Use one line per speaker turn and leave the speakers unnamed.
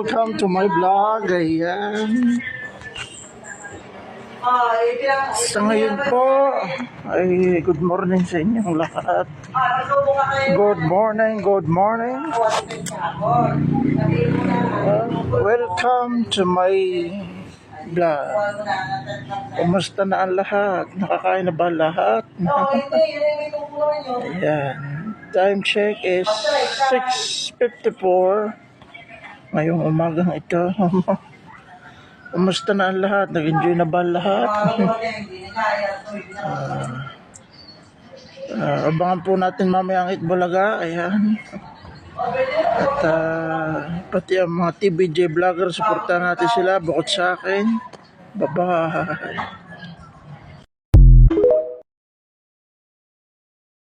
welcome to my vlog. Ayan. Sa ngayon po ay good morning sa inyong lahat. Good morning, good morning. Welcome to my vlog. Kumusta na ang lahat? Nakakain na ba lahat? Ayan. Time check is 6:54 ngayong umagang ito. Kumusta na ang lahat? Nag-enjoy na ba lahat? Abangan po natin mamaya ang Itbulaga. Ayan. At pati ang mga TBJ vlogger, supportan natin sila bukod sa akin. Bye-bye.